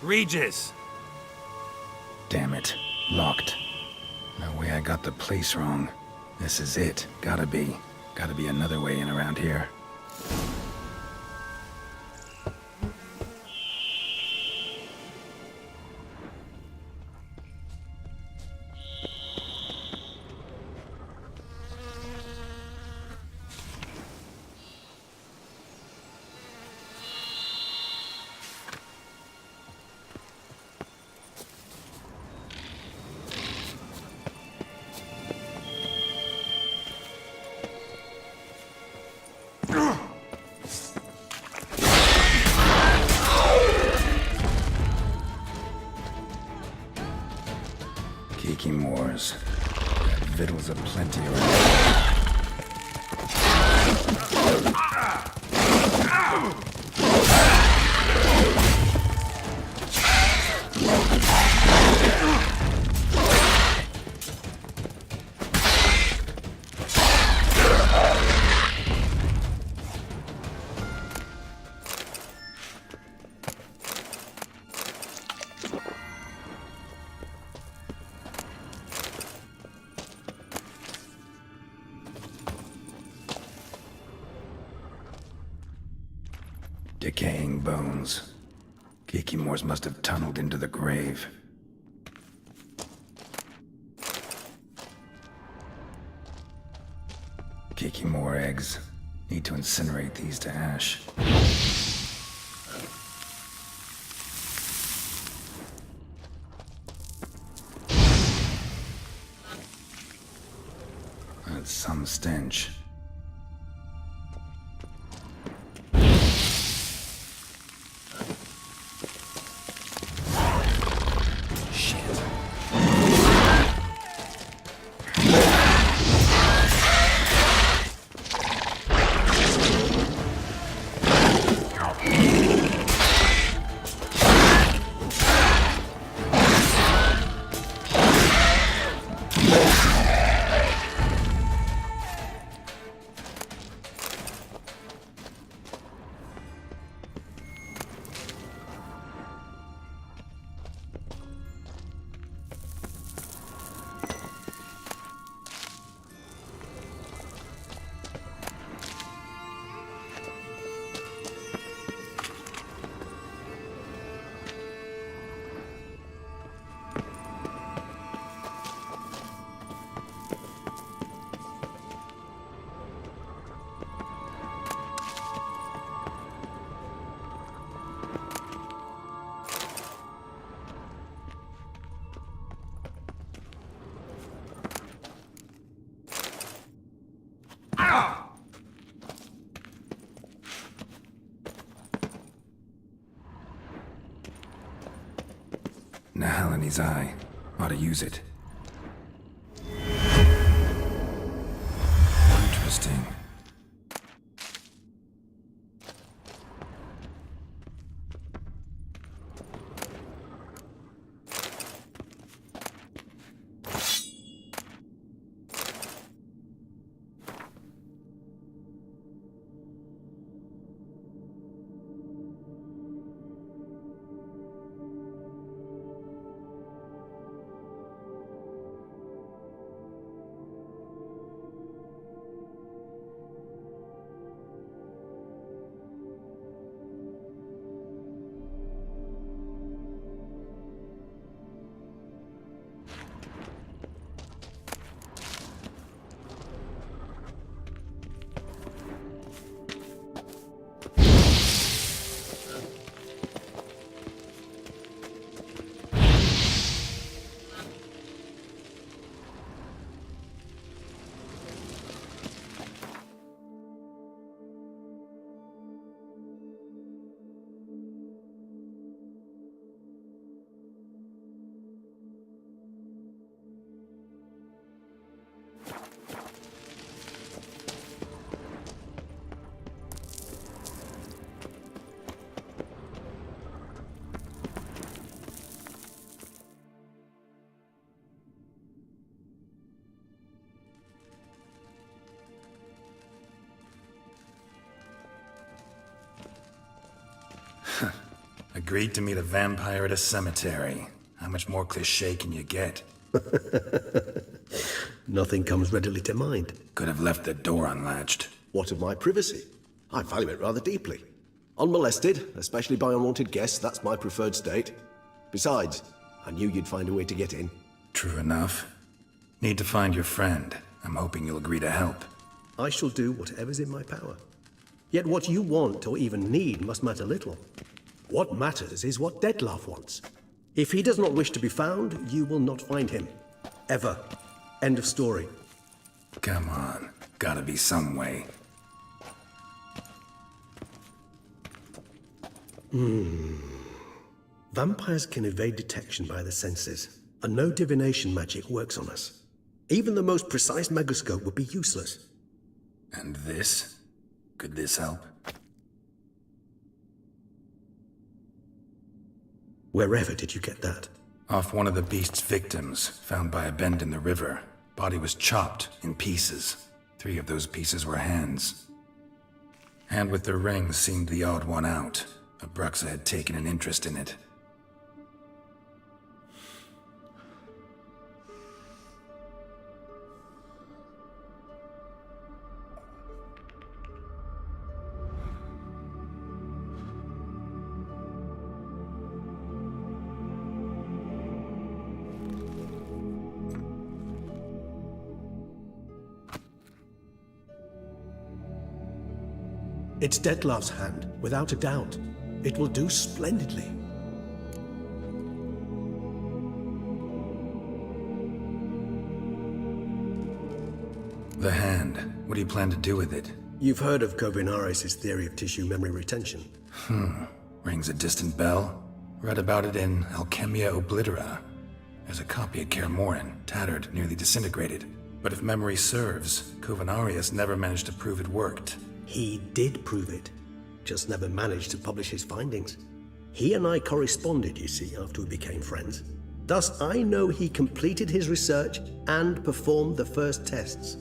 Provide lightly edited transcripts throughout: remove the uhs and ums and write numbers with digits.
Regis! Damn it. Locked. No way I got the place wrong. This is it. Gotta be. Gotta be another way in around here. Kiki Moors. Got victuals aplenty around. Decaying bones. Kiki Moors must have tunneled into the grave. Kiki Moor eggs. Need to incinerate these to ash. That's some stench. Nahalani's eye. Ought to use it. Interesting. Agreed to meet a vampire at a cemetery. How much more cliché can you get? Nothing comes readily to mind. Could have left the door unlatched. What of my privacy? I value it rather deeply. Unmolested, especially by unwanted guests, that's my preferred state. Besides, I knew you'd find a way to get in. True enough. Need to find your friend. I'm hoping you'll agree to help. I shall do whatever's in my power. Yet what you want or even need must matter little. What matters is what Dettlaff wants. If he does not wish to be found, you will not find him. Ever. End of story. Come on. Gotta be some way. Vampires can evade detection by the senses, and no divination magic works on us. Even the most precise megascope would be useless. And this? Could this help? Wherever did you get that? Off one of the beast's victims, found by a bend in the river. Body was chopped in pieces. 3 of those pieces were hands. Hand with the ring seemed the odd one out. Abruxa had taken an interest in it. It's Dettlaff's hand, without a doubt. It will do splendidly. The hand. What do you plan to do with it? You've heard of Kovinaris' theory of tissue memory retention. Rings a distant bell. Read about it in Alchemia Oblitera. There's a copy at Kaer Morhen, tattered, nearly disintegrated. But if memory serves, Kovinaris never managed to prove it worked. He did prove it, just never managed to publish his findings. He and I corresponded, you see, after we became friends. Thus, I know he completed his research and performed the first tests.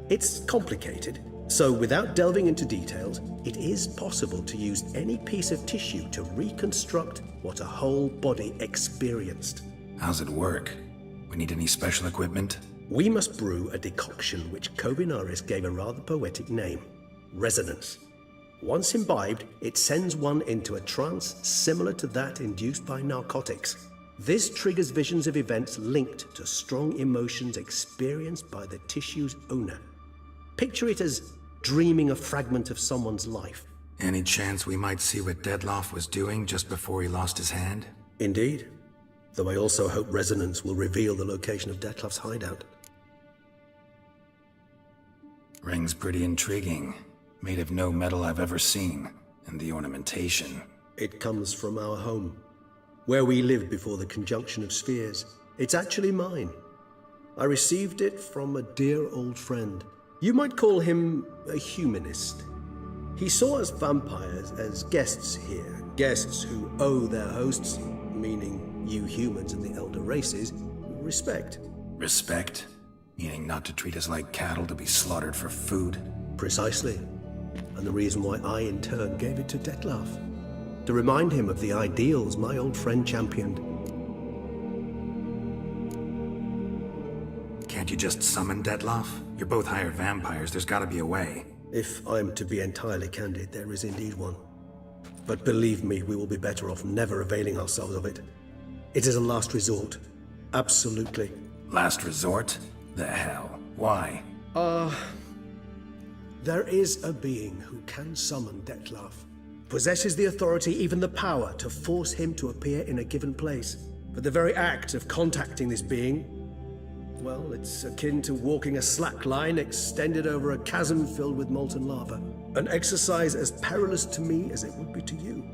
It's complicated, so without delving into details, it is possible to use any piece of tissue to reconstruct what a whole body experienced. How's it work? We need any special equipment? We must brew a decoction which Kovinaris gave a rather poetic name. Resonance. Once imbibed, it sends one into a trance similar to that induced by narcotics. This triggers visions of events linked to strong emotions experienced by the tissue's owner. Picture it as dreaming a fragment of someone's life. Any chance we might see what Dettlaff was doing just before he lost his hand? Indeed. Though I also hope resonance will reveal the location of Dettlaff's hideout. Ring's pretty intriguing. Made of no metal I've ever seen. And the ornamentation. It comes from our home, where we lived before the conjunction of spheres. It's actually mine. I received it from a dear old friend. You might call him a humanist. He saw us vampires as guests here, guests who owe their hosts, meaning you humans and the elder races, respect. Respect? Meaning not to treat us like cattle to be slaughtered for food? Precisely. And the reason why I, in turn, gave it to Dettlaff. To remind him of the ideals my old friend championed. Can't you just summon Dettlaff? You're both hired vampires, there's gotta be a way. If I'm to be entirely candid, there is indeed one. But believe me, we will be better off never availing ourselves of it. It is a last resort. Absolutely. Last resort? The hell? Why? There is a being who can summon Dettlaff. Possesses the authority, even the power, to force him to appear in a given place. But the very act of contacting this being, well, it's akin to walking a slack line extended over a chasm filled with molten lava. An exercise as perilous to me as it would be to you.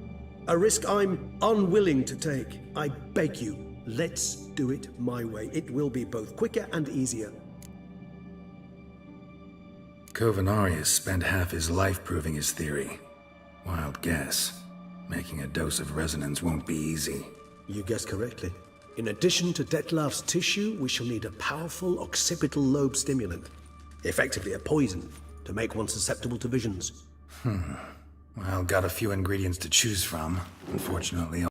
A risk I'm unwilling to take. I beg you, let's do it my way. It will be both quicker and easier. Kovinaris spent half his life proving his theory. Wild guess. Making a dose of resonance won't be easy. You guessed correctly. In addition to Dettlaff's tissue, we shall need a powerful occipital lobe stimulant. Effectively a poison, to make one susceptible to visions. Well, got a few ingredients to choose from. Unfortunately,